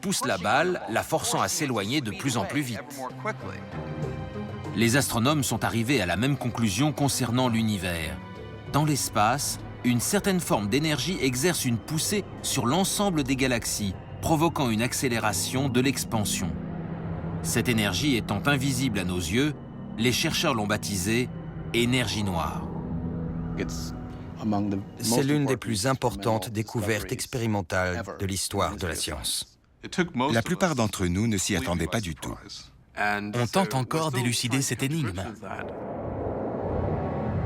pousse la balle, la forçant à s'éloigner de plus en plus vite. Les astronomes sont arrivés à la même conclusion concernant l'univers. Dans l'espace, une certaine forme d'énergie exerce une poussée sur l'ensemble des galaxies, provoquant une accélération de l'expansion. Cette énergie étant invisible à nos yeux, les chercheurs l'ont baptisée énergie noire. C'est l'une des plus importantes découvertes expérimentales de l'histoire de la science. La plupart d'entre nous ne s'y attendaient pas du tout. On tente encore d'élucider cette énigme.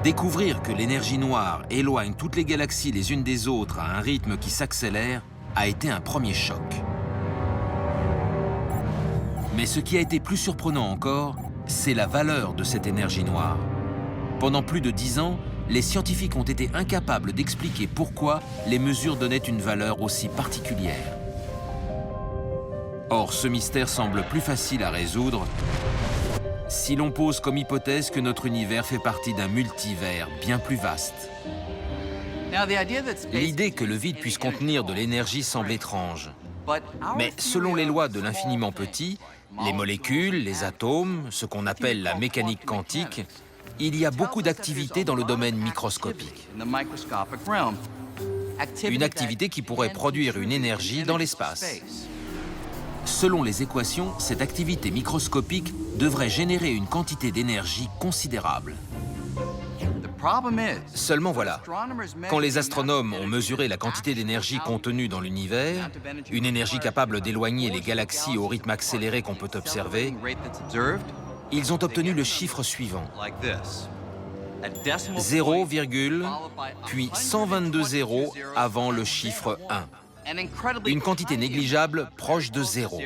Découvrir que l'énergie noire éloigne toutes les galaxies les unes des autres à un rythme qui s'accélère a été un premier choc. Mais ce qui a été plus surprenant encore, c'est la valeur de cette énergie noire. Pendant plus de 10 ans, les scientifiques ont été incapables d'expliquer pourquoi les mesures donnaient une valeur aussi particulière. Or, ce mystère semble plus facile à résoudre si l'on pose comme hypothèse que notre univers fait partie d'un multivers bien plus vaste. L'idée que le vide puisse contenir de l'énergie semble étrange. Mais selon les lois de l'infiniment petit, les molécules, les atomes, ce qu'on appelle la mécanique quantique, il y a beaucoup d'activités dans le domaine microscopique. Une activité qui pourrait produire une énergie dans l'espace. Selon les équations, cette activité microscopique devrait générer une quantité d'énergie considérable. Seulement voilà, quand les astronomes ont mesuré la quantité d'énergie contenue dans l'univers, une énergie capable d'éloigner les galaxies au rythme accéléré qu'on peut observer, ils ont obtenu le chiffre suivant. 0, puis 122 zéros avant le chiffre 1. Une quantité négligeable proche de 0.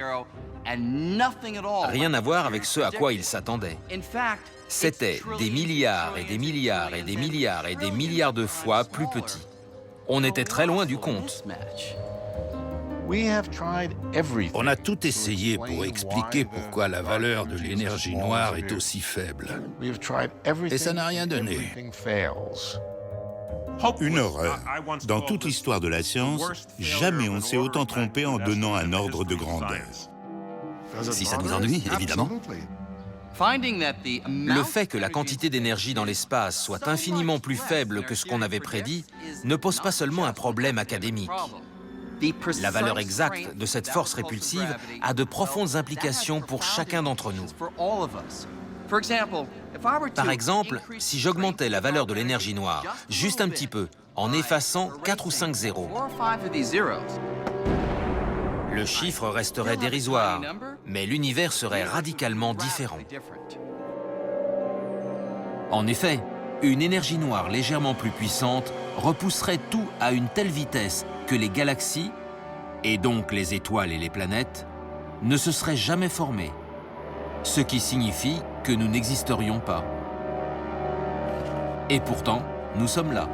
Rien à voir avec ce à quoi ils s'attendaient. C'était des milliards et des milliards et des milliards et des milliards de fois plus petit. On était très loin du compte. On a tout essayé pour expliquer pourquoi la valeur de l'énergie noire est aussi faible. Et ça n'a rien donné. Une horreur. Dans toute l'histoire de la science, jamais on ne s'est autant trompé en donnant un ordre de grandeur. Si ça nous ennuie, évidemment. Le fait que la quantité d'énergie dans l'espace soit infiniment plus faible que ce qu'on avait prédit ne pose pas seulement un problème académique. La valeur exacte de cette force répulsive a de profondes implications pour chacun d'entre nous. Par exemple, si j'augmentais la valeur de l'énergie noire juste un petit peu, en effaçant 4 ou 5 zéros, le chiffre resterait dérisoire, mais l'univers serait radicalement différent. En effet, une énergie noire légèrement plus puissante repousserait tout à une telle vitesse que les galaxies, et donc les étoiles et les planètes, ne se seraient jamais formées, ce qui signifie que nous n'existerions pas. Et pourtant, nous sommes là.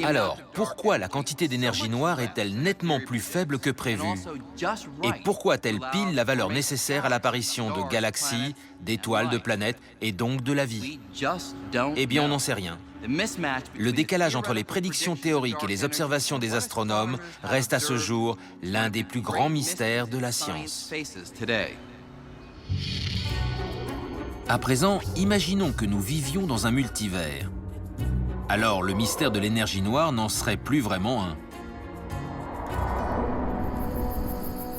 Alors, pourquoi la quantité d'énergie noire est-elle nettement plus faible que prévu? Et pourquoi a-t-elle pile la valeur nécessaire à l'apparition de galaxies, d'étoiles, de planètes et donc de la vie? Eh bien, on n'en sait rien. Le décalage entre les prédictions théoriques et les observations des astronomes reste à ce jour l'un des plus grands mystères de la science. À présent, imaginons que nous vivions dans un multivers. Alors, le mystère de l'énergie noire n'en serait plus vraiment un.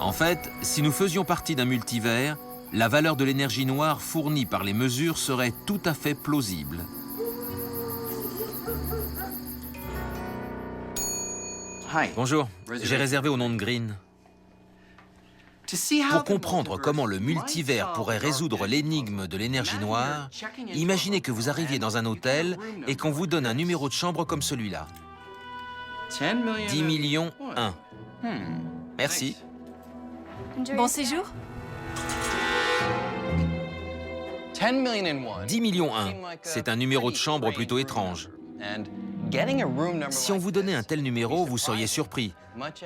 En fait, si nous faisions partie d'un multivers, la valeur de l'énergie noire fournie par les mesures serait tout à fait plausible. Bonjour, j'ai réservé au nom de Green. Pour comprendre comment le multivers pourrait résoudre l'énigme de l'énergie noire, imaginez que vous arriviez dans un hôtel et qu'on vous donne un numéro de chambre comme celui-là. 10 millions 1. Merci. Bon séjour. 10 millions 1, c'est un numéro de chambre plutôt étrange. Si on vous donnait un tel numéro, vous seriez surpris,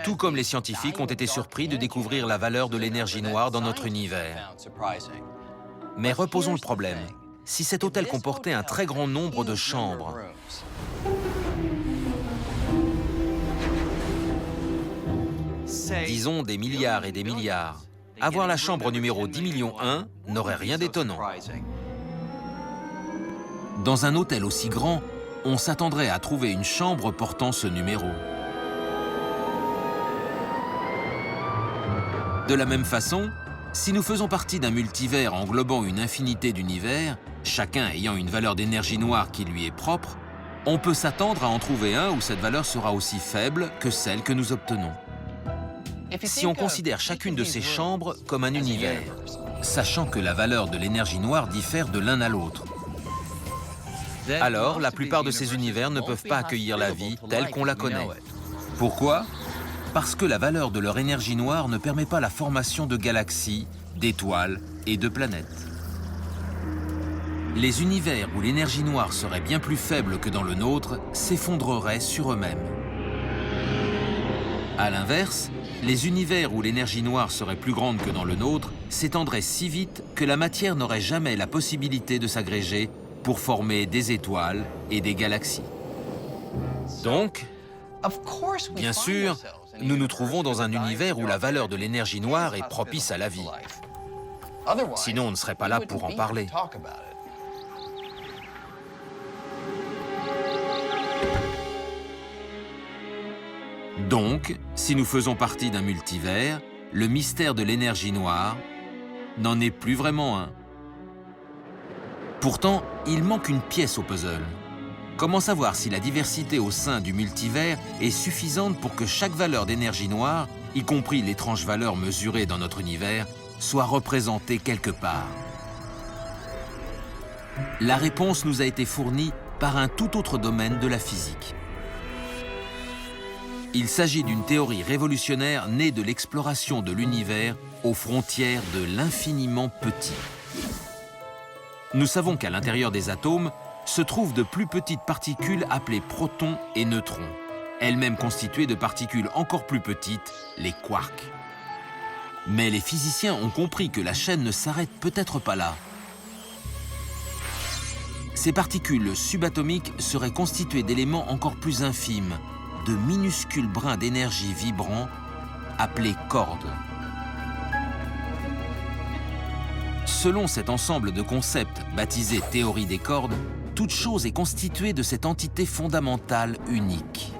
tout comme les scientifiques ont été surpris de découvrir la valeur de l'énergie noire dans notre univers. Mais reposons le problème. Si cet hôtel comportait un très grand nombre de chambres, disons des milliards et des milliards, avoir la chambre numéro 10 millions 1 n'aurait rien d'étonnant. Dans un hôtel aussi grand, on s'attendrait à trouver une chambre portant ce numéro. De la même façon, si nous faisons partie d'un multivers englobant une infinité d'univers, chacun ayant une valeur d'énergie noire qui lui est propre, on peut s'attendre à en trouver un où cette valeur sera aussi faible que celle que nous obtenons. Si on considère chacune de ces chambres comme un univers, sachant que la valeur de l'énergie noire diffère de l'un à l'autre, alors la plupart de ces univers ne peuvent pas accueillir la vie telle qu'on la connaît. Pourquoi ? Parce que la valeur de leur énergie noire ne permet pas la formation de galaxies, d'étoiles et de planètes. Les univers où l'énergie noire serait bien plus faible que dans le nôtre s'effondreraient sur eux-mêmes. À l'inverse, les univers où l'énergie noire serait plus grande que dans le nôtre s'étendraient si vite que la matière n'aurait jamais la possibilité de s'agréger pour former des étoiles et des galaxies. Donc, bien sûr, nous nous trouvons dans un univers où la valeur de l'énergie noire est propice à la vie. Sinon, on ne serait pas là pour en parler. Donc, si nous faisons partie d'un multivers, le mystère de l'énergie noire n'en est plus vraiment un. Pourtant, il manque une pièce au puzzle. Comment savoir si la diversité au sein du multivers est suffisante pour que chaque valeur d'énergie noire, y compris l'étrange valeur mesurée dans notre univers, soit représentée quelque part? La réponse nous a été fournie par un tout autre domaine de la physique. Il s'agit d'une théorie révolutionnaire née de l'exploration de l'univers aux frontières de l'infiniment petit. Nous savons qu'à l'intérieur des atomes se trouvent de plus petites particules appelées protons et neutrons, elles-mêmes constituées de particules encore plus petites, les quarks. Mais les physiciens ont compris que la chaîne ne s'arrête peut-être pas là. Ces particules subatomiques seraient constituées d'éléments encore plus infimes, de minuscules brins d'énergie vibrants appelés cordes. Selon cet ensemble de concepts baptisé théorie des cordes, toute chose est constituée de cette entité fondamentale unique.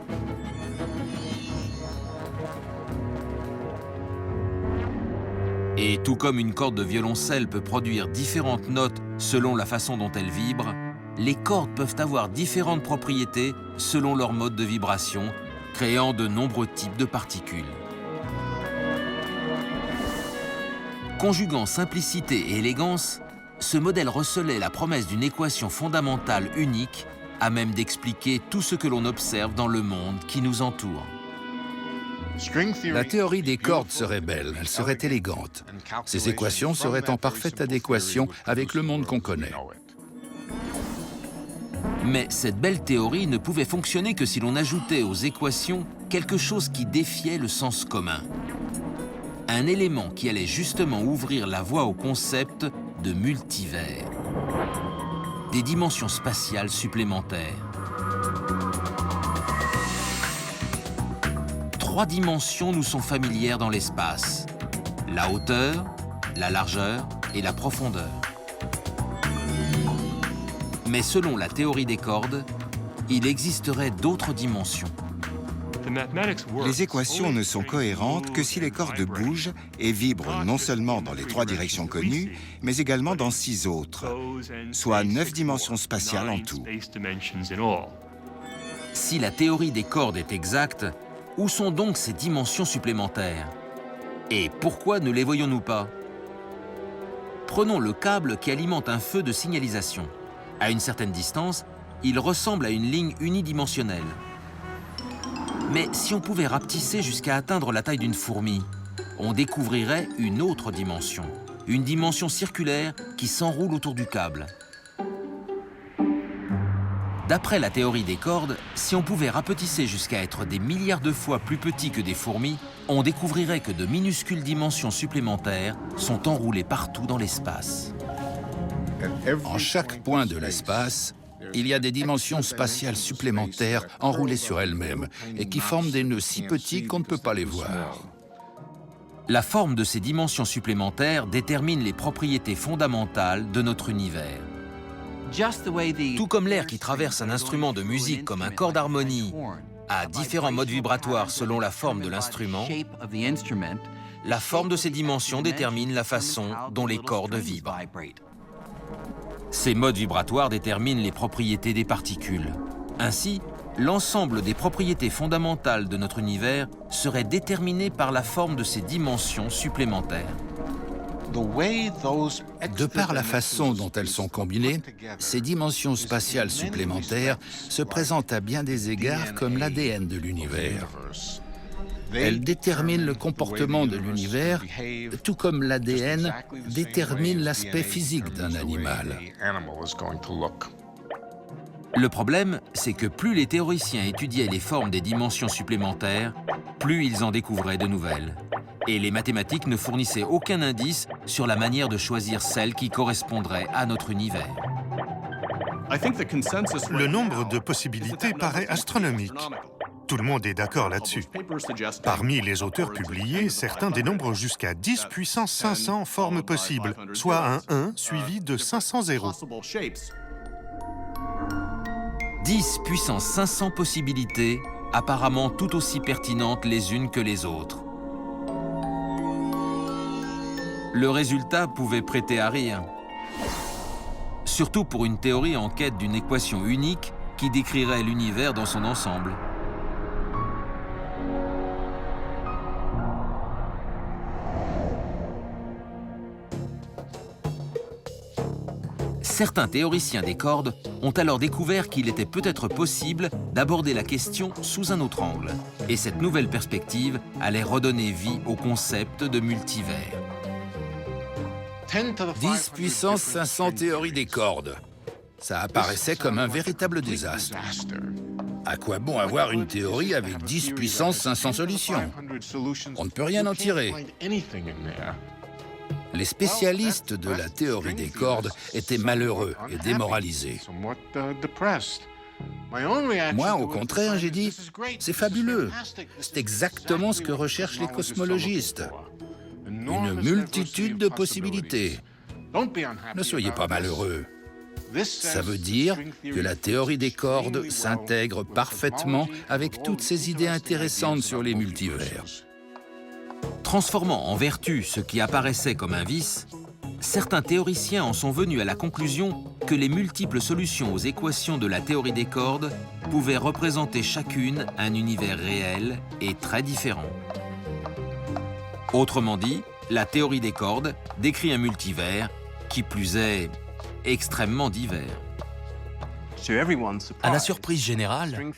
Et tout comme une corde de violoncelle peut produire différentes notes selon la façon dont elle vibre, les cordes peuvent avoir différentes propriétés selon leur mode de vibration, créant de nombreux types de particules. Conjuguant simplicité et élégance, ce modèle recelait la promesse d'une équation fondamentale unique à même d'expliquer tout ce que l'on observe dans le monde qui nous entoure. La théorie des cordes serait belle, elle serait élégante. Ces équations seraient en parfaite adéquation avec le monde qu'on connaît. Mais cette belle théorie ne pouvait fonctionner que si l'on ajoutait aux équations quelque chose qui défiait le sens commun. Un élément qui allait justement ouvrir la voie au concept de multivers. Des dimensions spatiales supplémentaires. 3 dimensions nous sont familières dans l'espace. La hauteur, la largeur et la profondeur. Mais selon la théorie des cordes, il existerait d'autres dimensions. Les équations ne sont cohérentes que si les cordes bougent et vibrent non seulement dans les 3 directions connues, mais également dans 6 autres, soit 9 dimensions spatiales en tout. Si la théorie des cordes est exacte, où sont donc ces dimensions supplémentaires? Et pourquoi ne les voyons-nous pas? Prenons le câble qui alimente un feu de signalisation. À une certaine distance, il ressemble à une ligne unidimensionnelle. Mais si on pouvait rapetisser jusqu'à atteindre la taille d'une fourmi, on découvrirait une autre dimension. Une dimension circulaire qui s'enroule autour du câble. D'après la théorie des cordes, si on pouvait rapetisser jusqu'à être des milliards de fois plus petit que des fourmis, on découvrirait que de minuscules dimensions supplémentaires sont enroulées partout dans l'espace. En chaque point de l'espace, il y a des dimensions spatiales supplémentaires enroulées sur elles-mêmes et qui forment des nœuds si petits qu'on ne peut pas les voir. La forme de ces dimensions supplémentaires détermine les propriétés fondamentales de notre univers. Tout comme l'air qui traverse un instrument de musique comme un corps d'harmonie a différents modes vibratoires selon la forme de l'instrument, la forme de ces dimensions détermine la façon dont les cordes vibrent. Ces modes vibratoires déterminent les propriétés des particules. Ainsi, l'ensemble des propriétés fondamentales de notre univers serait déterminé par la forme de ces dimensions supplémentaires. De par la façon dont elles sont combinées, ces dimensions spatiales supplémentaires se présentent à bien des égards comme l'ADN de l'univers. Elles déterminent le comportement de l'univers, tout comme l'ADN détermine l'aspect physique d'un animal. Le problème, c'est que plus les théoriciens étudiaient les formes des dimensions supplémentaires, plus ils en découvraient de nouvelles. Et les mathématiques ne fournissaient aucun indice sur la manière de choisir celle qui correspondrait à notre univers. Le nombre de possibilités paraît astronomique. Tout le monde est d'accord là-dessus. Parmi les auteurs publiés, certains dénombrent jusqu'à 10 puissance 500 formes possibles, soit un 1 suivi de 500 zéros. 10 puissance 500 possibilités, apparemment tout aussi pertinentes les unes que les autres. Le résultat pouvait prêter à rire. Surtout pour une théorie en quête d'une équation unique qui décrirait l'univers dans son ensemble. Certains théoriciens des cordes ont alors découvert qu'il était peut-être possible d'aborder la question sous un autre angle. Et cette nouvelle perspective allait redonner vie au concept de multivers. 10 puissance 500 théories des cordes. Ça apparaissait comme un véritable désastre. À quoi bon avoir une théorie avec 10 puissance 500 solutions? On ne peut rien en tirer. Les spécialistes de la théorie des cordes étaient malheureux et démoralisés. Moi, au contraire, j'ai dit, c'est fabuleux. C'est exactement ce que recherchent les cosmologistes. Une multitude de possibilités. Ne soyez pas malheureux. Ça veut dire que la théorie des cordes s'intègre parfaitement avec toutes ces idées intéressantes sur les multivers. Transformant en vertu ce qui apparaissait comme un vice, certains théoriciens en sont venus à la conclusion que les multiples solutions aux équations de la théorie des cordes pouvaient représenter chacune un univers réel et très différent. Autrement dit, la théorie des cordes décrit un multivers, qui plus est, extrêmement divers. À la surprise générale,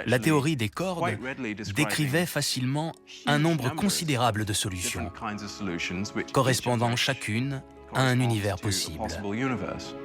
la théorie des cordes décrivait facilement un nombre considérable de solutions, correspondant chacune à un univers possible.